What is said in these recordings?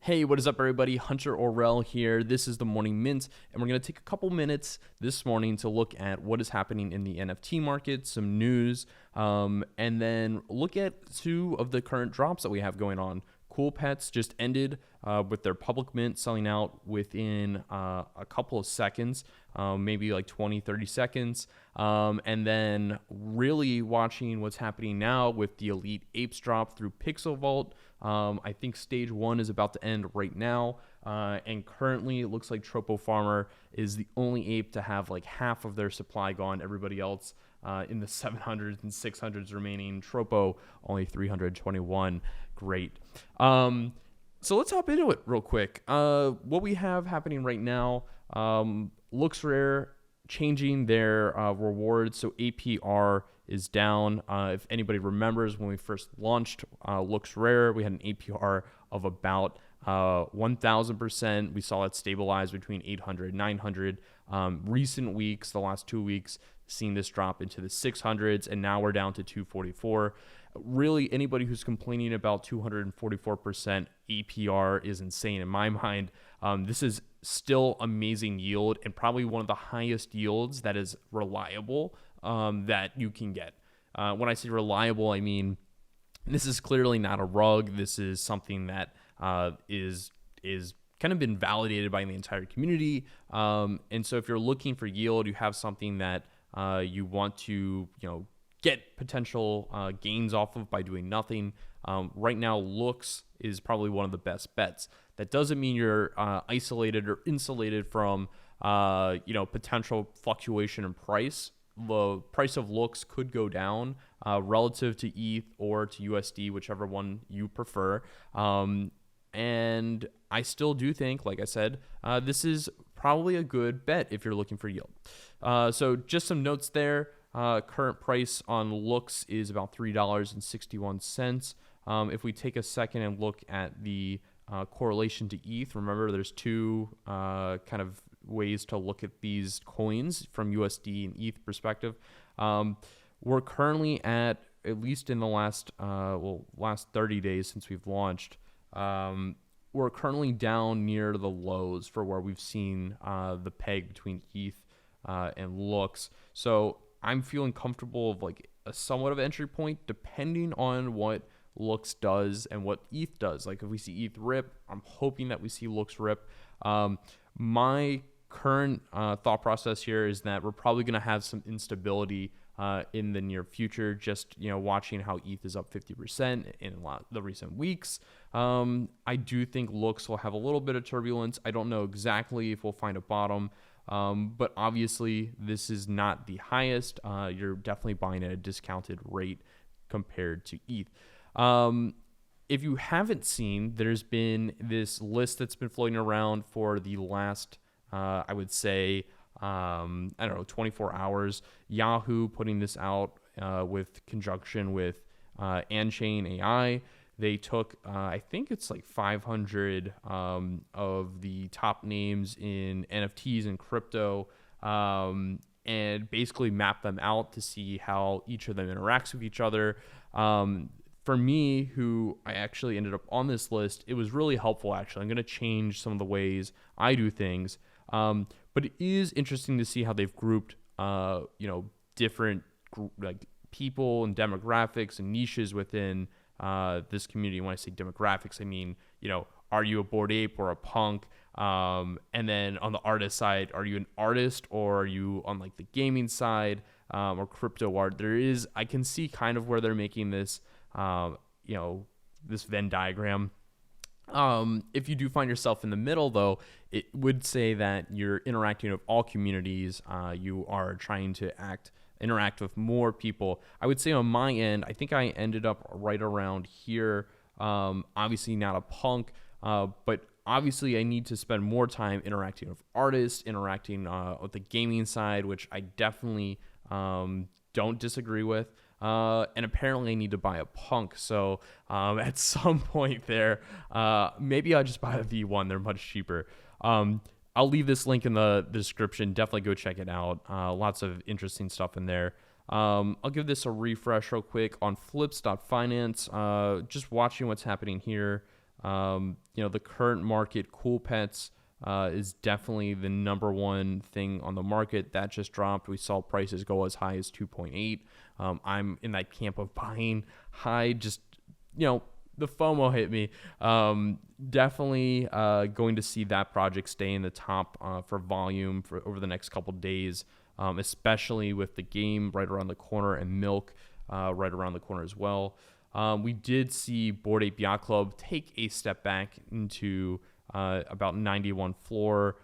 Hey, what is up, everybody? Hunter Orrell here. This is the Morning Mint, and we're going to take a couple minutes this morning to look at what is happening in the NFT market, some news, and then look at two of the current drops that we have going on. Cool Pets just ended with their public mint selling out within a couple of seconds, maybe like 20, 30 seconds. And then really watching what's happening now with the Elite Apes drop through Pixel Vault. I think stage 1 is about to end right now. And currently it looks like Tropo Farmer is the only ape to have like half of their supply gone. Everybody else in the 700s and 600s remaining. Tropo only 321. Great. So let's hop into it real quick. What we have happening right now, Looks Rare changing their rewards. So APR is down. If anybody remembers, when we first launched Looks Rare, we had an APR of about 1,000%. We saw it stabilize between 800, 900. Recent weeks, the last 2 weeks, seen this drop into the 600s, and now we're down to 244. Really, anybody who's complaining about 244% APR is insane in my mind. This is still amazing yield and probably one of the highest yields that is reliable that you can get. When I say reliable, I mean this is clearly not a rug. This is something that is kind of been validated by the entire community. And so if you're looking for yield, you have something that you want to, get potential gains off of by doing nothing. Right now, Looks is probably one of the best bets. That doesn't mean you're isolated or insulated from potential fluctuation in price. The price of Looks could go down relative to ETH or to USD, whichever one you prefer. And I still do think, like I said, this is probably a good bet if you're looking for yield. So just some notes there. Current price on Looks is about $3.61. If we take a second and look at the correlation to ETH, remember there's two kind of ways to look at these coins from USD and ETH perspective. We're currently at least in the last 30 days since we've launched, we're currently down near the lows for where we've seen the peg between ETH and Looks. So I'm feeling comfortable of like a somewhat of an entry point depending on what Looks does and what ETH does. Like if we see ETH rip, I'm hoping that we see Looks rip. My current thought process here is that we're probably going to have some instability in the near future, just watching how ETH is up 50% in a lot of the recent weeks. I do think Looks will have a little bit of turbulence. I don't know exactly if we'll find a bottom. But obviously, this is not the highest. You're definitely buying at a discounted rate compared to ETH. If you haven't seen, there's been this list that's been floating around for the last, I would say, 24 hours. Yahoo putting this out with conjunction with Anchain AI. They took, I think it's like 500 of the top names in NFTs and crypto, and basically mapped them out to see how each of them interacts with each other. For me, who I actually ended up on this list, it was really helpful, actually. I'm going to change some of the ways I do things. But it is interesting to see how they've grouped, different people and demographics and niches within this community. When I say demographics, I mean, are you a Bored Ape or a punk? And then on the artist side, are you an artist or are you on like the gaming side or crypto art? I can see kind of where they're making this, this Venn diagram. If you do find yourself in the middle, though, it would say that you're interacting with all communities. You are trying to interact with more people. I would say on my end, I think I ended up right around here. Obviously not a punk, but obviously I need to spend more time interacting with artists, interacting with the gaming side, which I definitely don't disagree with. And apparently I need to buy a punk. So at some point there, maybe I'll just buy a V1. They're much cheaper. I'll leave this link in the description. Definitely go check it out. Lots of interesting stuff in there. I'll give this a refresh real quick on flips.finance. Just watching what's happening here. The current market, Cool Pets is definitely the number one thing on the market. That just dropped. We saw prices go as high as 2.8. I'm in that camp of buying high, just, the FOMO hit me. Definitely going to see that project stay in the top for volume for over the next couple days, especially with the game right around the corner and Milk right around the corner as well. We did see Bored Ape Yacht Club take a step back into about 91 floor.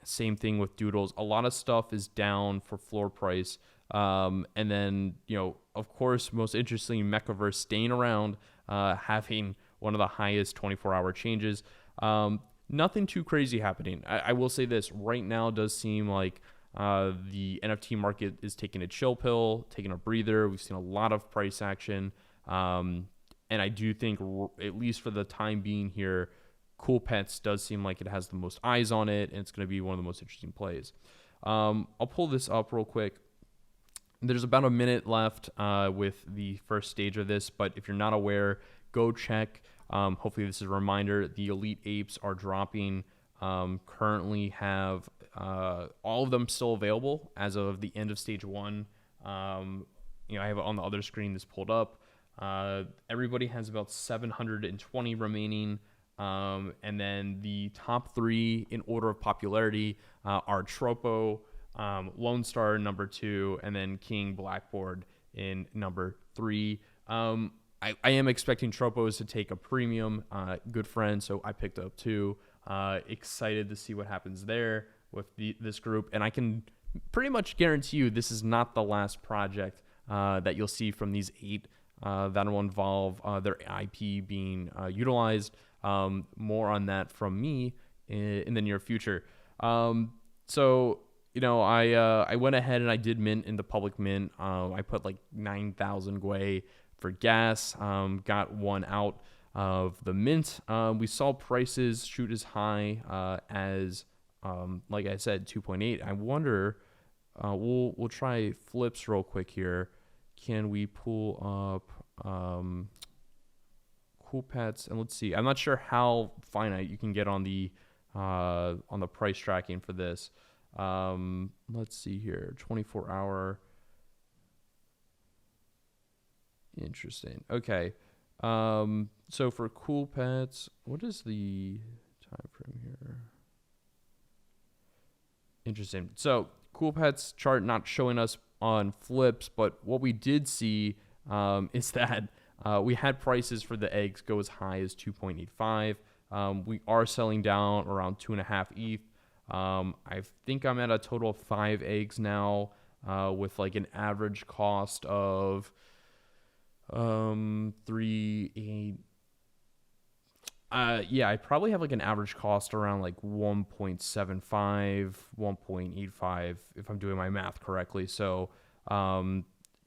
Same thing with Doodles. A lot of stuff is down for floor price. And then, of course, most interestingly, Mechaverse staying around, having one of the highest 24-hour changes. Nothing too crazy happening. I will say this. Right now does seem like the NFT market is taking a chill pill, taking a breather. We've seen a lot of price action. And I do think, at least for the time being here, Cool Pets does seem like it has the most eyes on it, and it's going to be one of the most interesting plays. I'll pull this up real quick. There's about a minute left with the first stage of this, but if you're not aware, go check. Hopefully this is a reminder. The Elite Apes are dropping. Currently have all of them still available as of the end of stage 1. I have it on the other screen this pulled up. Everybody has about 720 remaining. And then the top 3 in order of popularity are Tropo, Lone Star number 2, and then King Blackboard in number 3. I am expecting Tropos to take a premium, good friend, so I picked up 2. Excited to see what happens there with this group, and I can pretty much guarantee you this is not the last project that you'll see from these 8 that will involve their IP being utilized. More on that from me in the near future. So I went ahead and I did mint in the public mint. I put like 9,000 Gwei for gas. Got one out of the mint. We saw prices shoot as high as like I said, 2.8. I wonder. We'll try flips real quick here. Can we pull up Cool Pets? And let's see. I'm not sure how finite you can get on the price tracking for this. Let's see here. 24-hour. Interesting. Okay. So for Cool Pets, what is the time frame here? Interesting. So Cool Pets chart not showing us on flips, but what we did see is that we had prices for the eggs go as high as 2.85. We are selling down around 2.5 ETH. I think I'm at a total of 5 eggs now, with like an average cost of 3.8. I probably have like an average cost around like 1.75, 1.85 if I'm doing my math correctly. So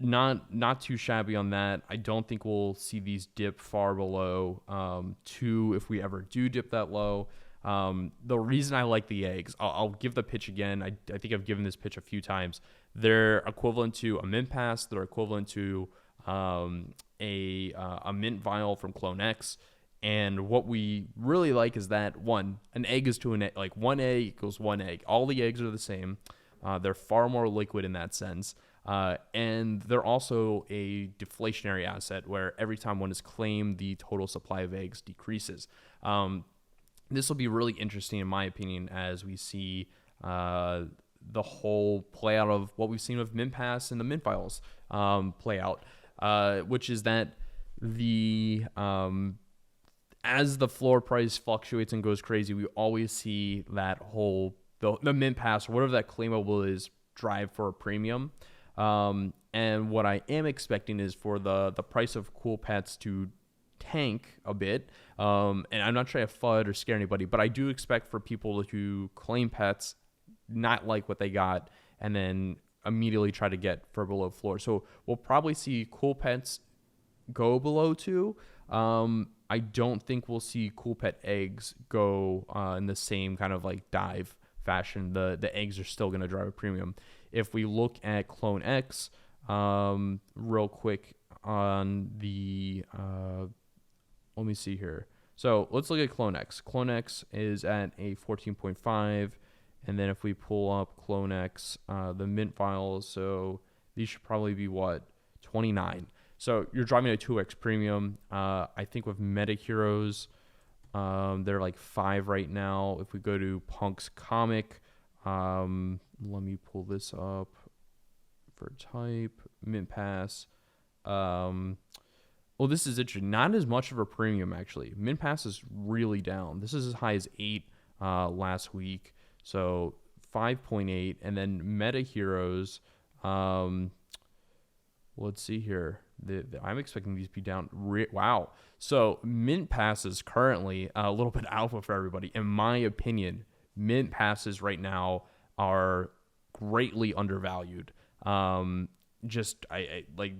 not too shabby on that. I don't think we'll see these dip far below 2 if we ever do dip that low. The reason I like the eggs, I'll give the pitch again. I think I've given this pitch a few times. They're equivalent to a mint pass. They're equivalent to a mint vial from Clone X. And what we really like is that an egg is to an egg, like 1 egg equals 1 egg. All the eggs are the same. They're far more liquid in that sense. And they're also a deflationary asset where every time one is claimed, the total supply of eggs decreases. This will be really interesting, in my opinion, as we see the whole play out of what we've seen with Mint Pass and the Mint Files play out, which is that as the floor price fluctuates and goes crazy, we always see that the Mint Pass, or whatever that claimable is, drive for a premium. And what I am expecting is for the price of Cool Pets to tank a bit. And I'm not trying to FUD or scare anybody, but I do expect for people to claim pets, not like what they got, and then immediately try to get for below floor. So we'll probably see Cool Pets go below 2. I don't think we'll see Cool Pet eggs go in the same kind of like dive fashion. The eggs are still going to drive a premium. If we look at Clone X real quick on the let me see here. So let's look at CloneX. CloneX is at a 14.5. And then if we pull up CloneX, the mint files, so these should probably be what? 29. So you're driving a 2x premium. I think with Meta Heroes, they're like 5 right now. If we go to Punk's Comic, let me pull this up for type, mint pass. Well, this is interesting. Not as much of a premium, actually. Mint pass is really down. This is as high as 8 last week. So 5.8. And then Meta Heroes, let's see here. I'm expecting these to be down. Wow. So mint passes currently a little bit alpha for everybody. In my opinion, mint passes right now are greatly undervalued. Just I like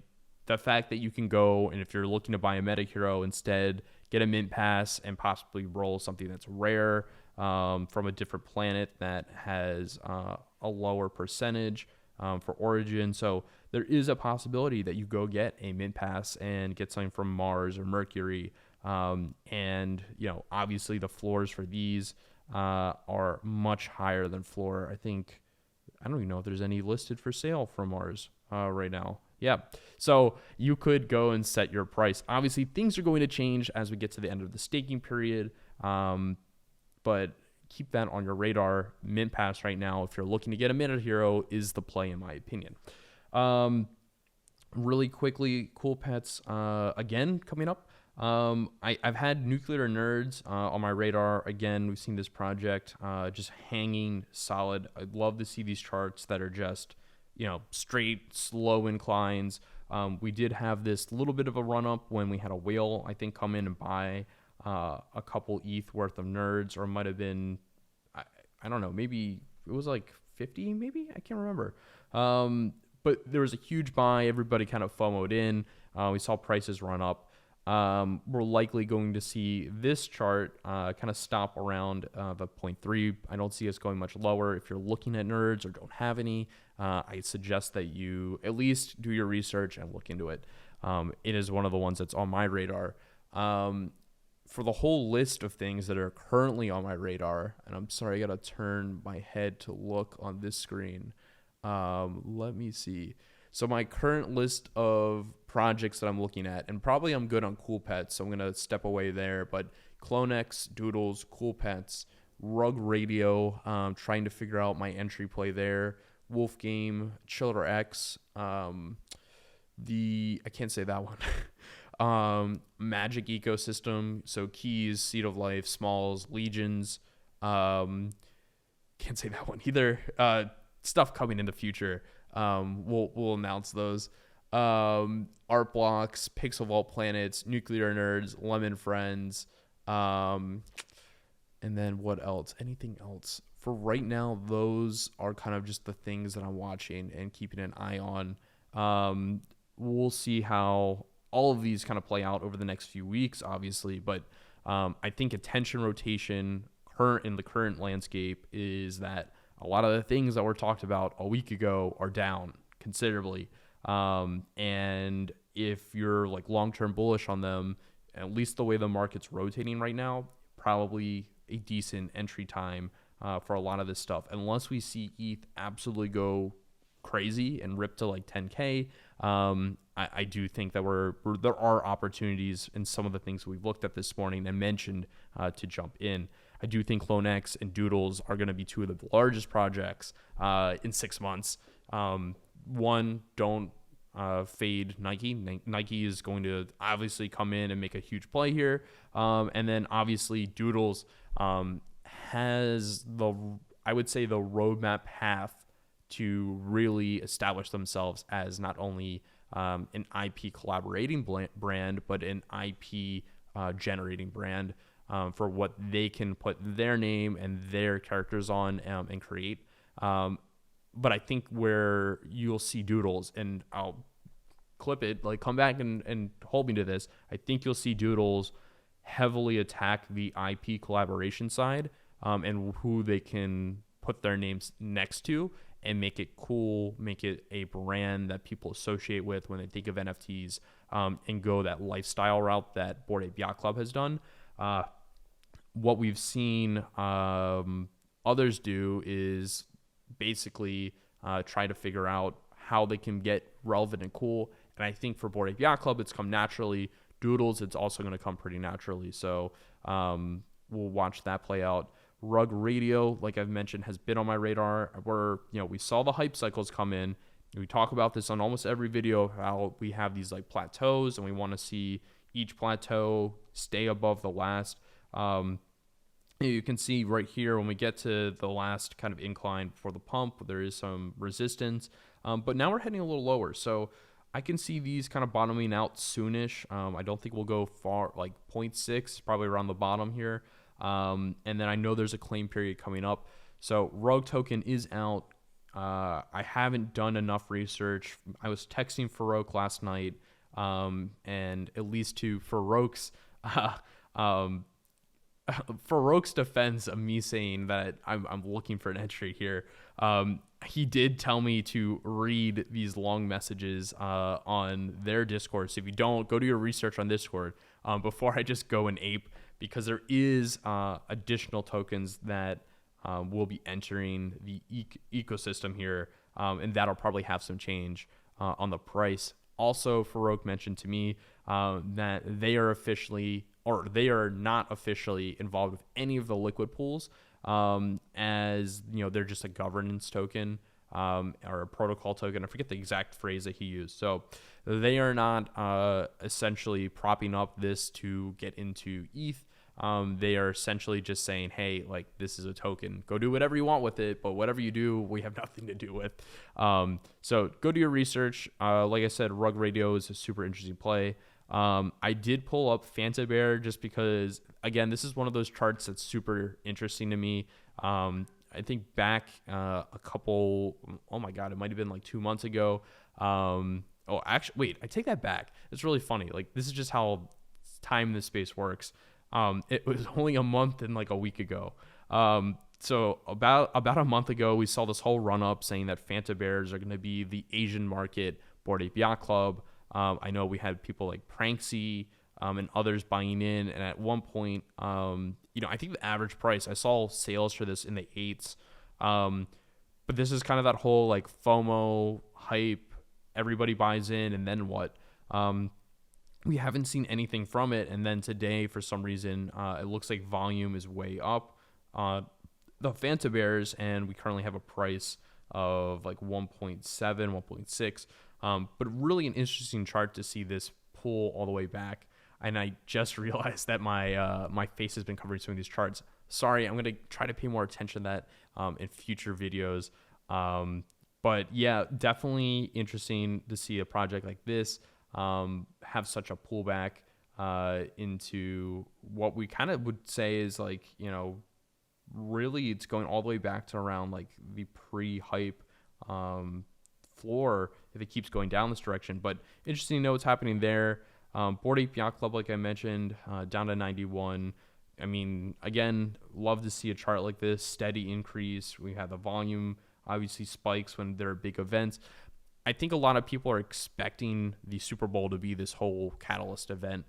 the fact that you can go, and if you're looking to buy a Meta Hero, instead get a mint pass and possibly roll something that's rare from a different planet that has a lower percentage for Origin. So there is a possibility that you go get a mint pass and get something from Mars or Mercury. And, obviously the floors for these are much higher than floor. I don't even know if there's any listed for sale from Mars right now. Yeah. So you could go and set your price. Obviously, things are going to change as we get to the end of the staking period. But keep that on your radar. Mint pass right now, if you're looking to get a Meta Hero, is the play, in my opinion. Really quickly, Cool Pets, again, coming up. I've had Nuclear Nerds on my radar. Again, we've seen this project just hanging solid. I'd love to see these charts that are just, straight, slow inclines. We did have this little bit of a run up when we had a whale, I think, come in and buy a couple ETH worth of nerds, or it might have been, I don't know, maybe it was like 50, maybe? I can't remember. But there was a huge buy. Everybody kind of FOMO'd in. We saw prices run up. We're likely going to see this chart kind of stop around the 0.3. I don't see us going much lower. If you're looking at nerds or don't have any, I suggest that you at least do your research and look into it. It is one of the ones that's on my radar. For the whole list of things that are currently on my radar, and I'm sorry, I got to turn my head to look on this screen. Let me see. So my current list of projects that I'm looking at, and probably I'm good on Cool Pets, so I'm going to step away there, but CloneX, Doodles, Cool Pets, Rug Radio, trying to figure out my entry play there, Wolf Game, Chiller X, I can't say that one. Magic Ecosystem, so Keys, Seed of Life, Smalls, Legions, can't say that one either. Stuff coming in the future. We'll announce those. Art Blocks, Pixel Vault Planets, Nuclear Nerds, Lemon Friends, and then what else? Anything else? For right now, those are kind of just the things that I'm watching and keeping an eye on. We'll see how all of these kind of play out over the next few weeks, obviously, but I think attention rotation in the current landscape is that a lot of the things that were talked about a week ago are down considerably. And if you're like long-term bullish on them, at least the way the market's rotating right now, probably a decent entry time for a lot of this stuff. Unless we see ETH absolutely go crazy and rip to like 10K, I do think that there are opportunities in some of the things we've looked at this morning and mentioned to jump in. I do think CloneX and Doodles are going to be two of the largest projects in 6 months. One, don't fade Nike. Nike is going to obviously come in and make a huge play here. And then obviously Doodles has I would say the roadmap path to really establish themselves as not only an IP collaborating brand, but an IP generating brand for what they can put their name and their characters on and create. But I think where you'll see Doodles, and I'll clip it, like come back and hold me to this, I think you'll see Doodles heavily attack the IP collaboration side and who they can put their names next to and make it cool, make it a brand that people associate with when they think of NFTs, and go that lifestyle route that Bored Ape Yacht Club has done. What we've seen others do is basically try to figure out how they can get relevant and cool. And I think for Bored Ape Yacht Club, it's come naturally. Doodles, it's also going to come pretty naturally. So we'll watch that play out. Rug Radio, like I've mentioned, has been on my radar. Where we saw the hype cycles come in. We talk about this on almost every video, how we have these like plateaus, and we want to see each plateau stay above the last. You can see right here when we get to the last kind of incline before the pump, there is some resistance, but now we're heading a little lower. So I can see these kind of bottoming out soonish. I don't think we'll go far, like 0.6, probably around the bottom here. And then I know there's a claim period coming up. So Rogue token is out. I haven't done enough research. I was texting Farouk last night, and at least to Farouk's Farouk's defense of me saying that I'm looking for an entry here, he did tell me to read these long messages on their Discord. So if you don't, go do your research on Discord before I just go and ape, because there is additional tokens that will be entering the ecosystem here, and that'll probably have some change on the price. Also, Farouk mentioned to me that they are not officially involved with any of the liquid pools, as they're just a governance token or a protocol token. I forget the exact phrase that he used. So they are not essentially propping up this to get into ETH. They are essentially just saying, hey, like, this is a token. Go do whatever you want with it, but whatever you do, we have nothing to do with. So go do your research. Like I said, Rug Radio is a super interesting play. I did pull up Fanta Bear just because, again, this is one of those charts that's super interesting to me. I think back a couple, oh my God, it might have been like 2 months ago. Actually, wait, I take that back. It's really funny. Like, this is just how time in this space works. It was only a month and like a week ago. So about a month ago, we saw this whole run up saying that Fanta Bears are going to be the Asian market Bored Ape Yacht Club. I know we had people like Pranksy and others buying in. And at one point, I think the average price, I saw sales for this in the 8s. But this is kind of that whole like FOMO hype. Everybody buys in, and then what? We haven't seen anything from it. And then today, for some reason, it looks like volume is way up. The Fanta Bears, and we currently have a price of like 1.7, 1.6. But really an interesting chart to see this pull all the way back. And I just realized that my face has been covering some of these charts. Sorry, I'm going to try to pay more attention to that in future videos. But yeah, definitely interesting to see a project like this have such a pullback into what we kind of would say is like, really it's going all the way back to around like the pre-hype floor if it keeps going down this direction. But interesting to know what's happening there. Bored Ape Yacht Club, like I mentioned, down to 91. I mean, again, love to see a chart like this, steady increase. We have the volume obviously spikes when there are big events. I think a lot of people are expecting the Super Bowl to be this whole catalyst event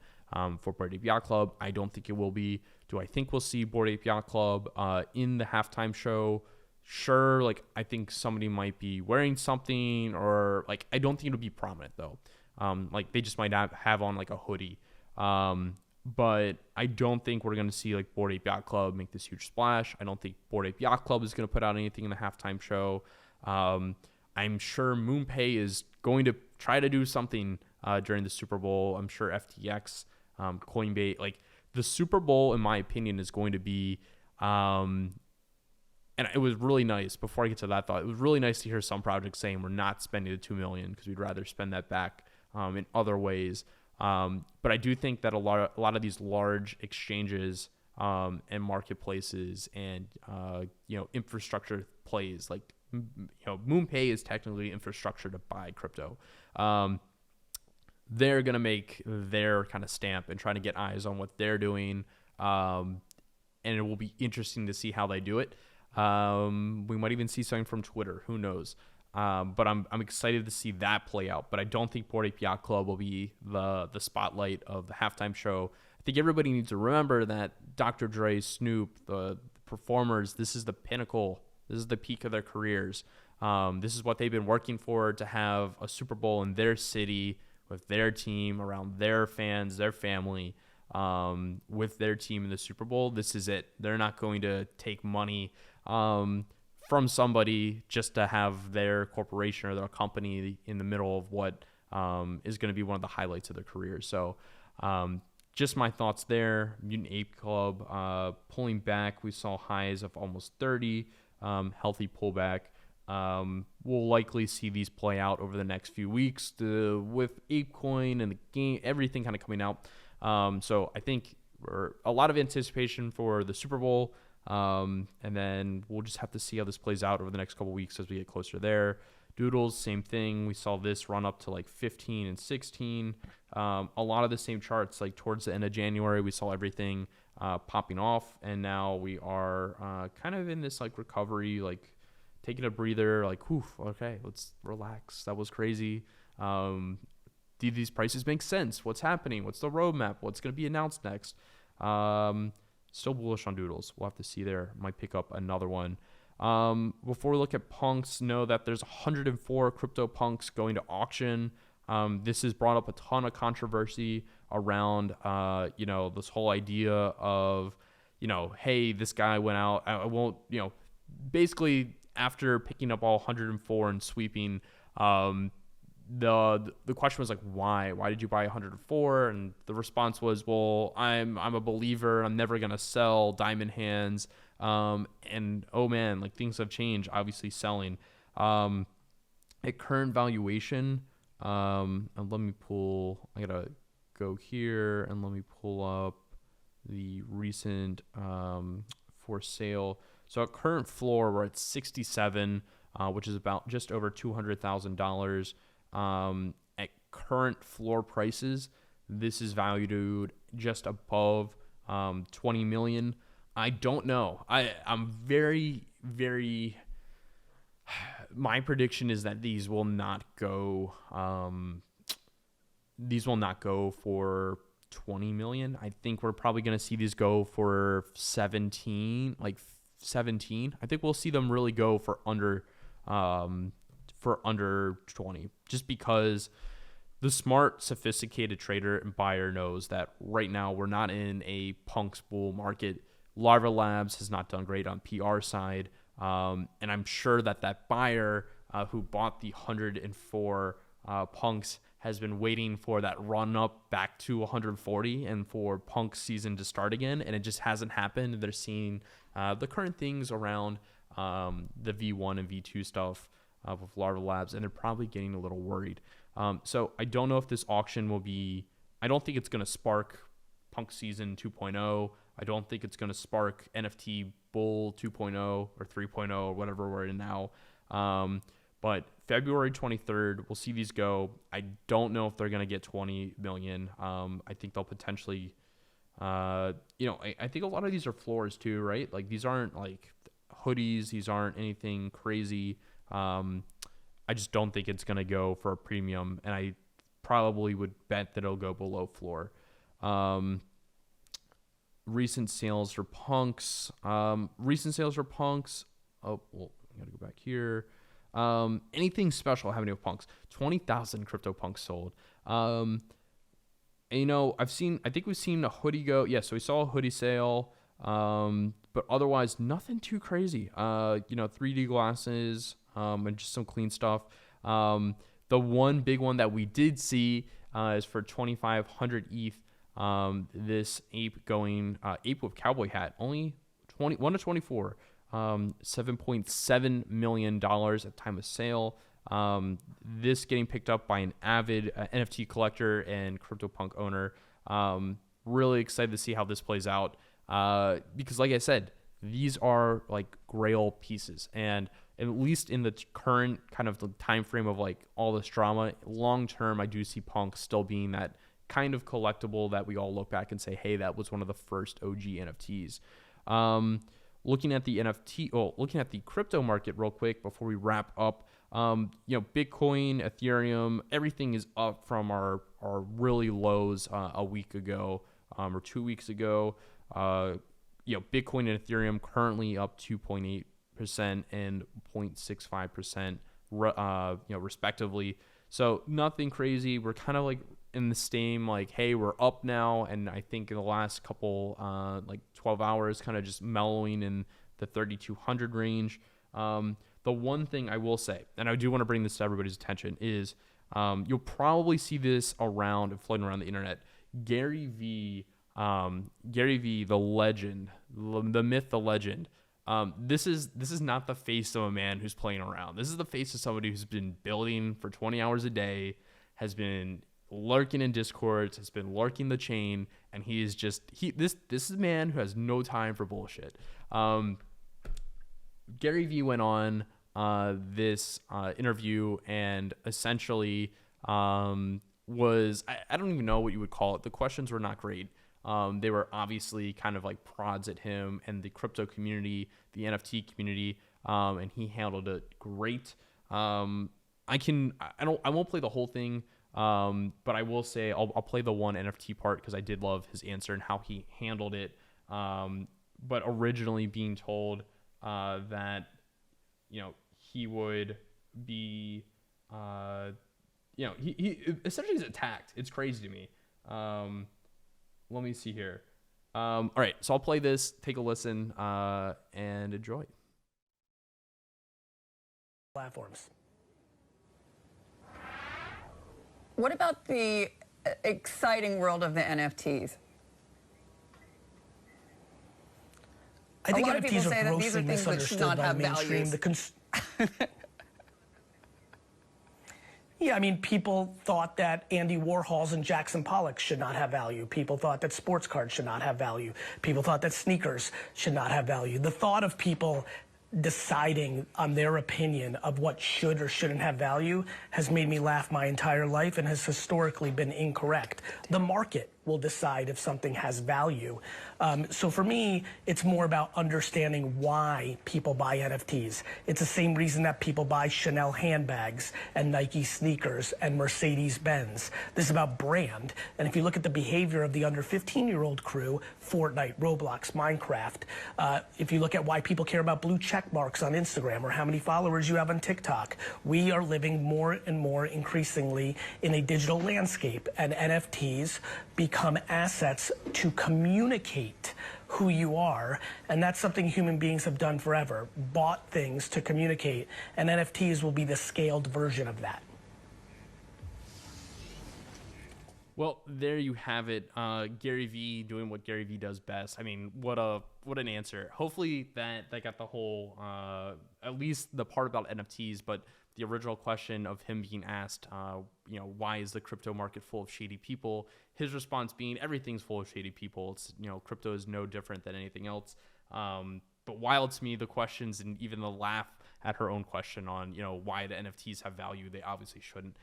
for Bored Ape Yacht Club. I don't think it will be. Do I think we'll see Bored Ape Yacht Club in the halftime show? Sure. Like, I think somebody might be wearing something, or like, I don't think it'll be prominent though. Like, they just might not have on like a hoodie. But I don't think we're going to see like Bored Ape Yacht Club make this huge splash. I don't think Bored Ape Yacht Club is going to put out anything in the halftime show. I'm sure MoonPay is going to try to do something during the Super Bowl. I'm sure FTX, Coinbase, like the Super Bowl, in my opinion, is going to be, and it was really nice, before I get to that thought, it was really nice to hear some projects saying we're not spending the $2 million because we'd rather spend that back in other ways. But I do think that a lot of these large exchanges and marketplaces and infrastructure plays, like MoonPay is technically infrastructure to buy crypto. They're gonna make their kind of stamp and trying to get eyes on what they're doing, and it will be interesting to see how they do it. We might even see something from Twitter. Who knows? But I'm excited to see that play out. But I don't think Bored Ape Yacht Club will be the spotlight of the halftime show. I think everybody needs to remember that Dr. Dre, Snoop, the performers, this is the pinnacle. This is the peak of their careers. This is what they've been working for, to have a Super Bowl in their city with their team, around their fans, their family, with their team in the Super Bowl. This is it. They're not going to take money from somebody just to have their corporation or their company in the middle of what is going to be one of the highlights of their career. So just my thoughts there. Mutant Ape Club pulling back. We saw highs of almost 30, healthy pullback. We'll likely see these play out over the next few weeks with ApeCoin and the game, everything kind of coming out. So I think a lot of anticipation for the Super Bowl. And then we'll just have to see how this plays out over the next couple weeks as we get closer there. Doodles, same thing. We saw this run up to like 15 and 16. A lot of the same charts, like towards the end of January, we saw everything popping off. And now we are kind of in this like recovery, like taking a breather, like, whew, okay, let's relax. That was crazy. Do these prices make sense? What's happening? What's the roadmap? What's going to be announced next? Still bullish on Doodles. We'll have to see there. Might pick up another one. Before we look at punks, know that there's 104 crypto punks going to auction. This has brought up a ton of controversy around, this whole idea of, hey, this guy went out. I won't, basically after picking up all 104 and sweeping, the question was like, why did you buy 104? And the response was, well, I'm a believer. I'm never going to sell diamond hands. And oh man, like things have changed, obviously selling, at current valuation. And I gotta go here and let me pull up the recent, for sale. So at current floor, we're at 67, which is about just over $200,000. At current floor prices, this is valued just above 20 million. I don't know. I'm very, very. My prediction is that these will not go. These will not go for 20 million. I think we're probably going to see these go for 17, like 17. I think we'll see them really go for under 20, just because the smart, sophisticated trader and buyer knows that right now we're not in a punks bull market. Larva Labs has not done great on PR side, and I'm sure that buyer who bought the 104 punks has been waiting for that run up back to 140 and for punk season to start again, and it just hasn't happened. They're seeing the current things around the V1 and V2 stuff with Larva Labs, and they're probably getting a little worried. So I don't know if this auction will be. I don't think it's going to spark punk season 2.0. I don't think it's going to spark NFT bull 2.0 or 3.0 or whatever we're in now. But February 23rd, we'll see these go. I don't know if they're going to get 20 million. I think they'll potentially, I think a lot of these are floors too, right? Like these aren't like hoodies. These aren't anything crazy. I just don't think it's going to go for a premium. And I probably would bet that it'll go below floor. Recent sales for punks. Oh, well, I gotta go back here. Anything special happening with punks? 20,000 crypto punks sold. And, I think we've seen a hoodie go. Yeah, so we saw a hoodie sale. But otherwise, nothing too crazy. 3D glasses, and just some clean stuff. The one big one that we did see is for 2,500 ETH. This ape with cowboy hat, only 1 to 24, $7.7 million at time of sale. This getting picked up by an avid NFT collector and CryptoPunk owner. Really excited to see how this plays out. Because like I said, these are like grail pieces, and at least in the current kind of the time frame of like all this drama, long term, I do see Punk still being that kind of collectible that we all look back and say, hey, that was one of the first OG NFTs. Looking at the crypto market real quick before we wrap up, Bitcoin, Ethereum, everything is up from our really lows a week ago. or 2 weeks ago. Bitcoin and Ethereum currently up 2.8% and 0.65%, respectively. So nothing crazy. We're kind of like in the same, like, hey, we're up now. And I think in the last couple, 12 hours, kind of just mellowing in the 3,200 range. The one thing I will say, and I do want to bring this to everybody's attention, is you'll probably see this around and floating around the internet. Gary Vee, the legend, the myth, the legend. This is not the face of a man who's playing around. This is the face of somebody who's been building for 20 hours a day, has been lurking in Discords, has been lurking the chain, and he is just this is a man who has no time for bullshit. Gary Vee went on this interview and essentially was I don't even know what you would call it. The questions were not great. They were obviously kind of like prods at him and the crypto community, the NFT community, and he handled it great. I won't play the whole thing, but I will say I'll play the one NFT part because I did love his answer and how he handled it. But originally being told that he would be he essentially is attacked. It's crazy to me. Let me see here. All right, so I'll play this, take a listen, and enjoy. Platforms. What about the exciting world of the NFTs? I think a lot of people NFTs say are that these are grossly things that should not misunderstood by have mainstream. values. Yeah, I mean, people thought that Andy Warhols and Jackson Pollock should not have value. People thought that sports cards should not have value. People thought that sneakers should not have value. The thought of people deciding on their opinion of what should or shouldn't have value has made me laugh my entire life and has historically been incorrect. The market will decide if something has value. So for me, it's more about understanding why people buy NFTs. It's the same reason that people buy Chanel handbags and Nike sneakers and Mercedes-Benz. This is about brand. And if you look at the behavior of the under 15-year-old crew, Fortnite, Roblox, Minecraft, if you look at why people care about blue check marks on Instagram or how many followers you have on TikTok, we are living more and more increasingly in a digital landscape, and NFTs become assets to communicate who you are, and that's something human beings have done forever, bought things to communicate, and NFTs will be the scaled version of that. Well, there you have it. Gary Vee doing what Gary Vee does best. I mean, what an answer. Hopefully that got the whole, at least the part about NFTs, but the original question of him being asked, why is the crypto market full of shady people? His response being, everything's full of shady people. It's, crypto is no different than anything else. But wild to me, the questions and even the laugh at her own question on, why the NFTs have value. They obviously shouldn't.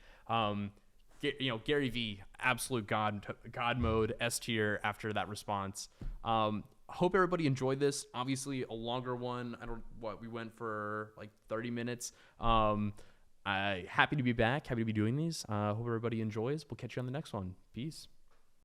Gary Vee, absolute God mode, S tier after that response. Hope everybody enjoyed this. Obviously a longer one. We went for like 30 minutes. Happy to be back. Happy to be doing these. Hope everybody enjoys. We'll catch you on the next one. Peace.